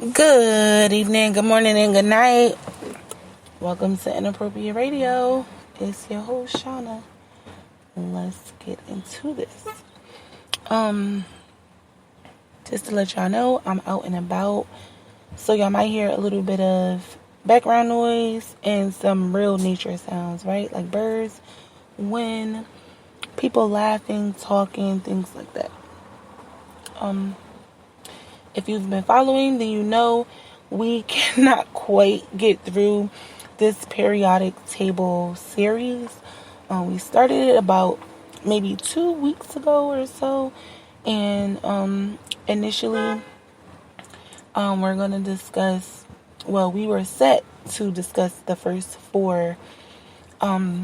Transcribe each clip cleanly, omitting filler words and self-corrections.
Good evening, good morning, and good night. Welcome to Inappropriate Radio. It's your host, Shauna. Let's get into this. Just to let y'all know, I'm out and about. So y'all might hear a little bit of background noise and some real nature sounds, right? Like birds, wind, people laughing, talking, things like that. If you've been following, then you know we cannot quite get through this periodic table series. We started it about maybe 2 weeks ago or so, and initially we're going to discuss, we were set to discuss the first four, the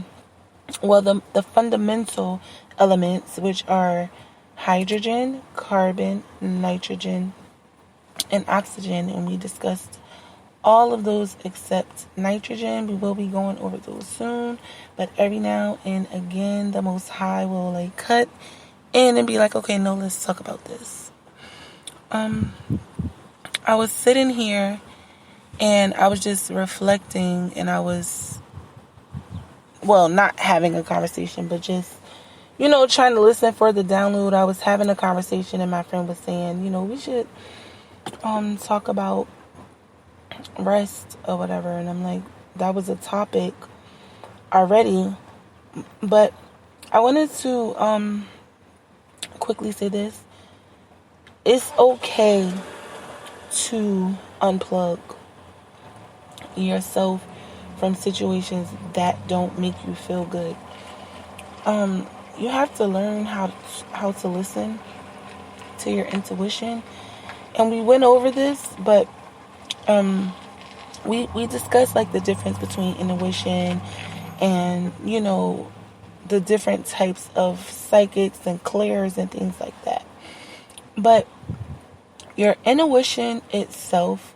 fundamental elements, which are hydrogen, carbon, nitrogen, and oxygen, and we discussed all of those except nitrogen. We will be going over those soon, but every now and again the Most High will cut in and be like, okay, no, let's talk about this. I was sitting here and I was just reflecting, and I was not having a conversation, but just trying to listen for the download. I was having a conversation and my friend was saying, we should talk about rest or whatever, and I'm like, that was a topic already, but I wanted to quickly say this. It's okay to unplug yourself from situations that don't make you feel good. You have to learn how to listen to your intuition. And we went over this, but we discussed the difference between intuition and the different types of psychics and clairs and things like that. But your intuition itself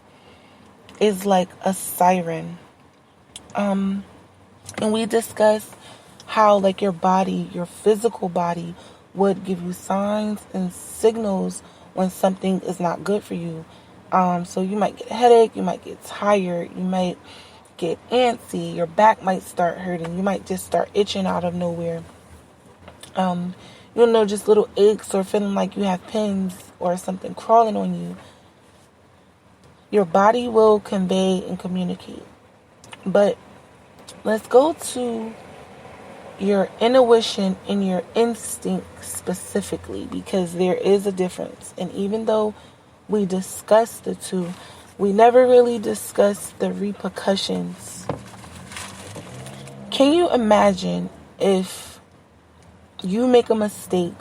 is like a siren. And we discussed how your body, your physical body, would give you signs and signals when something is not good for you. So you might get a headache, you might get tired, you might get antsy, your back might start hurting, you might just start itching out of nowhere. Just little aches or feeling like you have pins or something crawling on you. Your body will convey and communicate. But let's go to your intuition and your instinct specifically, because there is a difference. And even though we discussed the two, we never really discussed the repercussions. Can you imagine if you make a mistake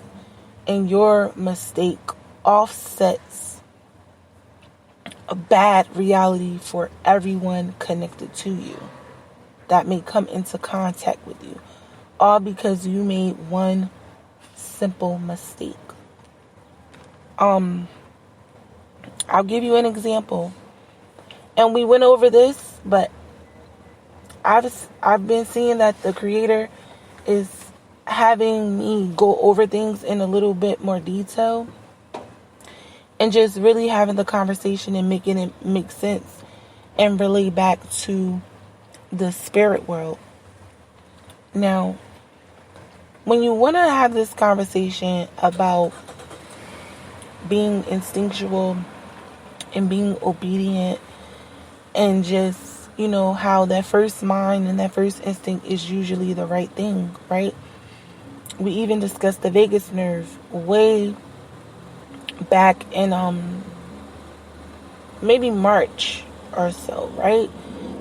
and your mistake offsets a bad reality for everyone connected to you that may come into contact with you? All because you made one simple mistake. I'll give you an example. And we went over this, but I've been seeing that the Creator is having me go over things in a little bit more detail, and just really having the conversation and making it make sense and relate back to the spirit world. Now, when you want to have this conversation about being instinctual and being obedient, and just, how that first mind and that first instinct is usually the right thing, right? We even discussed the vagus nerve way back in maybe March or so, right?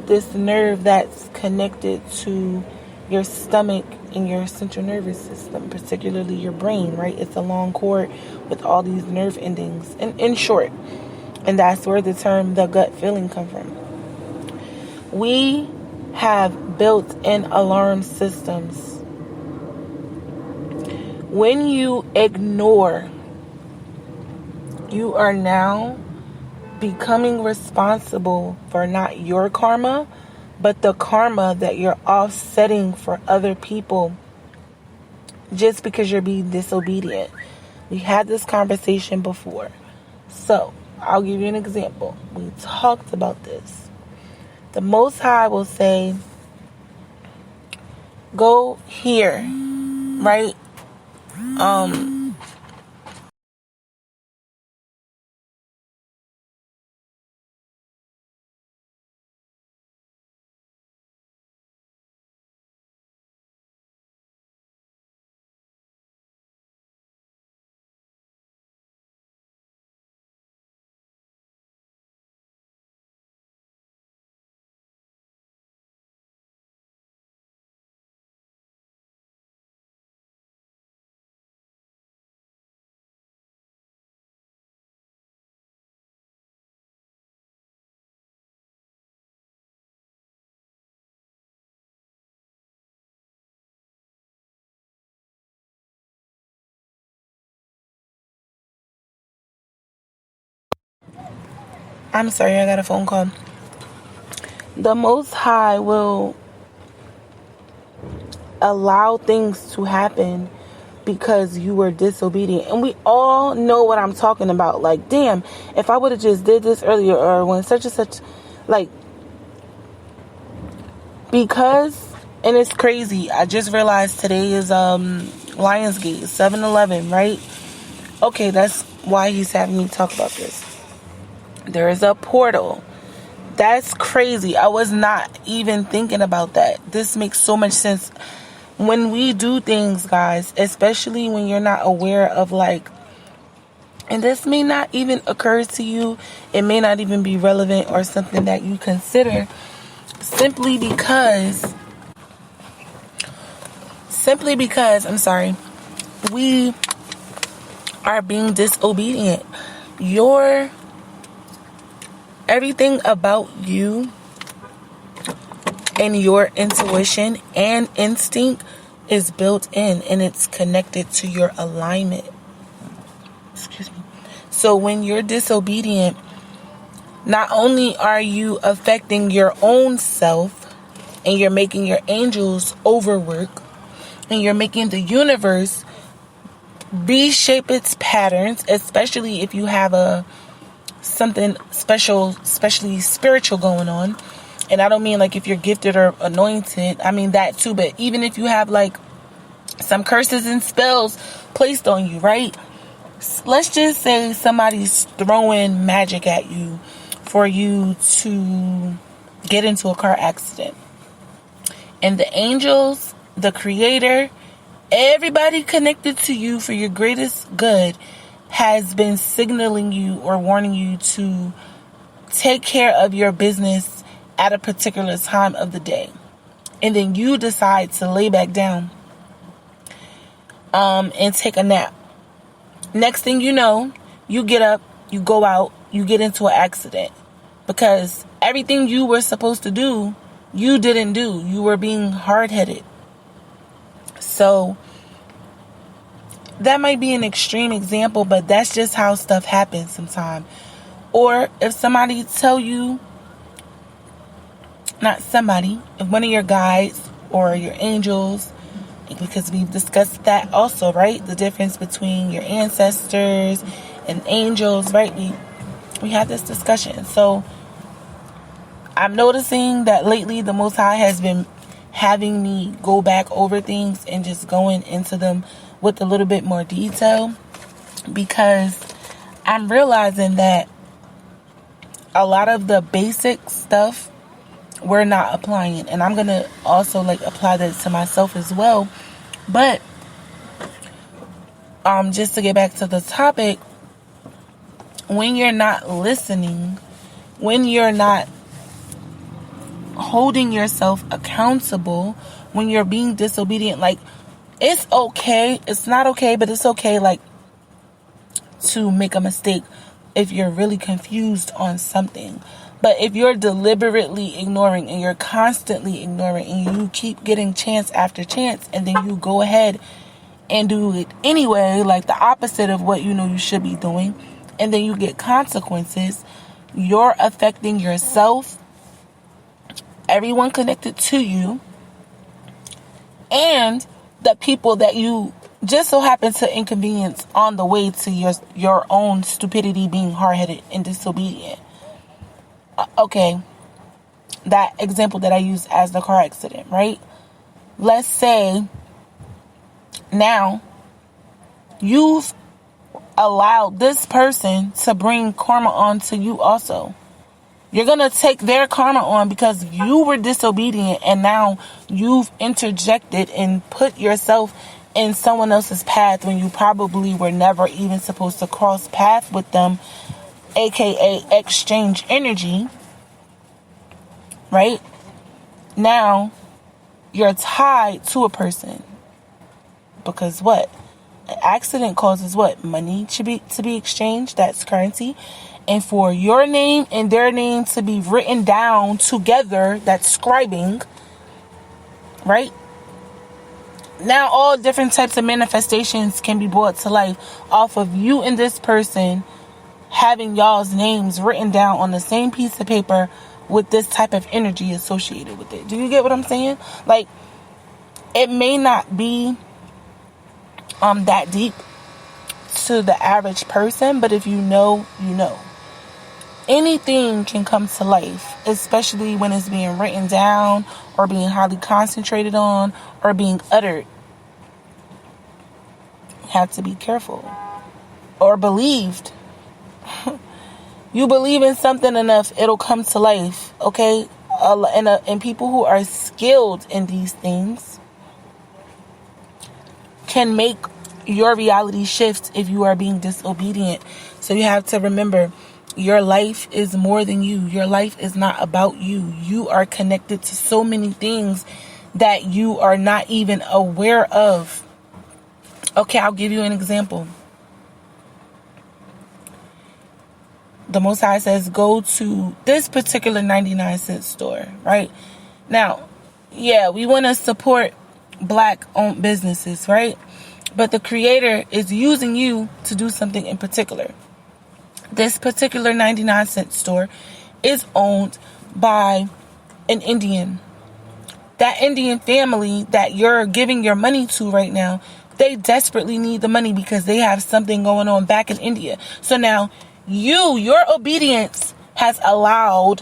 This nerve that's connected to your stomach and your central nervous system, particularly your brain, right? It's a long cord with all these nerve endings, in short. And that's where the term the gut feeling comes from. We have built-in alarm systems. When you ignore, you are now becoming responsible for not your karma, but the karma that you're offsetting for other people because you're being disobedient. We had this conversation before. So, I'll give you an example. We talked about this. The Most High will say, go here, right? I'm sorry, I got a phone call. The Most High will allow things to happen because you were disobedient. And we all know what I'm talking about. Like, damn, if I would have just did this earlier, or when such and such, like, because, and it's crazy, I just realized today is Lionsgate, 7-Eleven, right? Okay, that's why he's having me talk about this. There is a portal. That's crazy. I was not even thinking about that. This makes so much sense. When we do things, guys, especially when you're not aware of, like, and this may not even occur to you, it may not even be relevant or something that you consider, simply because, I'm sorry, we are being disobedient. Everything about you and your intuition and instinct is built in, and it's connected to your alignment. Excuse me. So when you're disobedient, not only are you affecting your own self, and you're making your angels overwork, and you're making the universe reshape its patterns, especially if you have something special, especially spiritual going on. And I don't mean like if you're gifted or anointed, I mean that too, but even if you have like some curses and spells placed on you, right? Let's just say somebody's throwing magic at you for you to get into a car accident. And the angels, the creator, everybody connected to you for your greatest good has been signaling you or warning you to take care of your business at a particular time of the day. And then you decide to lay back down and take a nap. Next thing you know, you get up, you go out, you get into an accident. Because everything you were supposed to do, you didn't do. You were being hard-headed. So that might be an extreme example, but that's just how stuff happens sometimes. Or if somebody tell you, if one of your guides or your angels, because we've discussed that also, right? The difference between your ancestors and angels, right? We had this discussion. So I'm noticing that lately the Most High has been having me go back over things and just going into them with a little bit more detail, because I'm realizing that a lot of the basic stuff we're not applying, and I'm gonna also like apply that to myself as well. But just to get back to the topic, when you're not listening, when you're not holding yourself accountable, when you're being disobedient, like, it's okay, it's not okay, but it's okay, like, to make a mistake if you're really confused on something. But if you're deliberately ignoring and you're constantly ignoring and you keep getting chance after chance, and then you go ahead and do it anyway, like the opposite of what you know you should be doing, and then you get consequences, you're affecting yourself, everyone connected to you, and the people that you just so happen to inconvenience on the way to your own stupidity, being hard-headed and disobedient. Okay, that example that I used as the car accident, right? Let's say now you've allowed this person to bring karma on to you also. You're going to take their karma on because you were disobedient, and now you've interjected and put yourself in someone else's path when you probably were never even supposed to cross paths with them, aka exchange energy, right? Now you're tied to a person because what? An accident causes what? Money to be exchanged. That's currency. And for your name and their name to be written down together, that's scribing, right? Now all different types of manifestations can be brought to life off of you and this person having y'all's names written down on the same piece of paper with this type of energy associated with it. Do you get what I'm saying? Like, it may not be that deep to the average person, but if you know, you know. Anything can come to life, especially when it's being written down or being highly concentrated on or being uttered. You have to be careful. Or believed. You believe in something enough, it'll come to life, okay? And people who are skilled in these things can make your reality shift if you are being disobedient. So you have to remember, your life is more than you. Your life is not about you. You are connected to so many things that you are not even aware of. Okay, I'll give you an example. The Most High says, go to this particular 99-cent store, right? Now, yeah, we want to support Black-owned businesses, right? But the Creator is using you to do something in particular. This particular 99-cent store is owned by an Indian. That Indian family that you're giving your money to right now, they desperately need the money because they have something going on back in India. So now, your obedience has allowed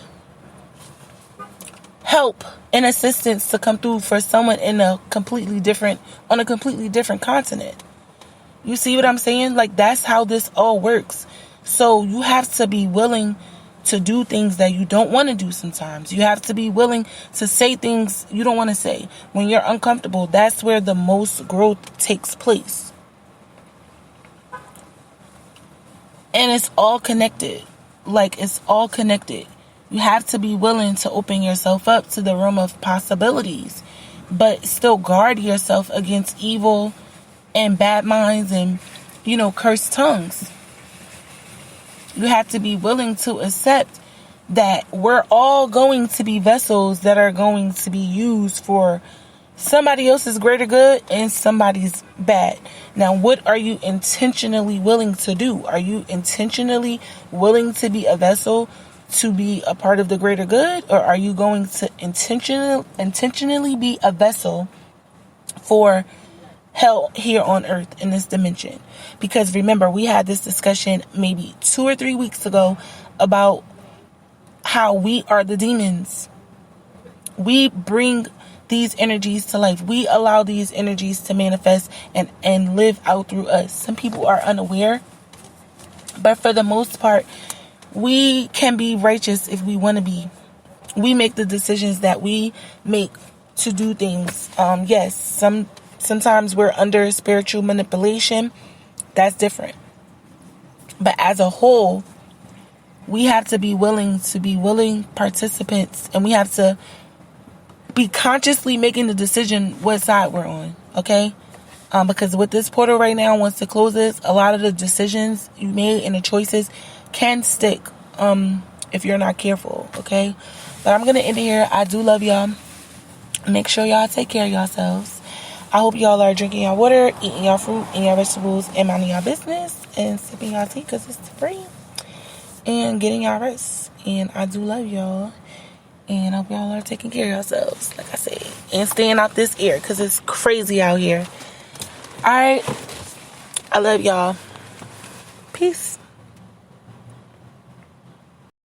help and assistance to come through for someone on a completely different continent. You see what I'm saying? Like, that's how this all works. So you have to be willing to do things that you don't want to do sometimes. You have to be willing to say things you don't want to say. When you're uncomfortable, that's where the most growth takes place. And it's all connected. Like, it's all connected. You have to be willing to open yourself up to the realm of possibilities, but still guard yourself against evil and bad minds and, cursed tongues. You have to be willing to accept that we're all going to be vessels that are going to be used for somebody else's greater good and somebody's bad. Now, what are you intentionally willing to do? Are you intentionally willing to be a vessel to be a part of the greater good? Or are you going to intentionally be a vessel for hell here on earth in this dimension? Because remember, we had this discussion maybe 2 or 3 weeks ago about how we are the demons. We bring these energies to life. We allow these energies to manifest and live out through us. Some people are unaware, but for the most part, we can be righteous if we want to be. We make the decisions that we make to do things. Yes, sometimes we're under spiritual manipulation. That's different. But as a whole, we have to be willing participants, and we have to be consciously making the decision what side we're on, okay? Because with this portal right now, once it closes, a lot of the decisions you made and the choices can stick if you're not careful, okay? But I'm going to end it here. I do love y'all. Make sure y'all take care of yourselves. I hope y'all are drinking your water, eating your fruit and your vegetables, and minding your business, and sipping your tea because it's free, and getting your rest. And I do love y'all. And I hope y'all are taking care of yourselves, like I said. And staying out this air because it's crazy out here. Alright. I love y'all. Peace.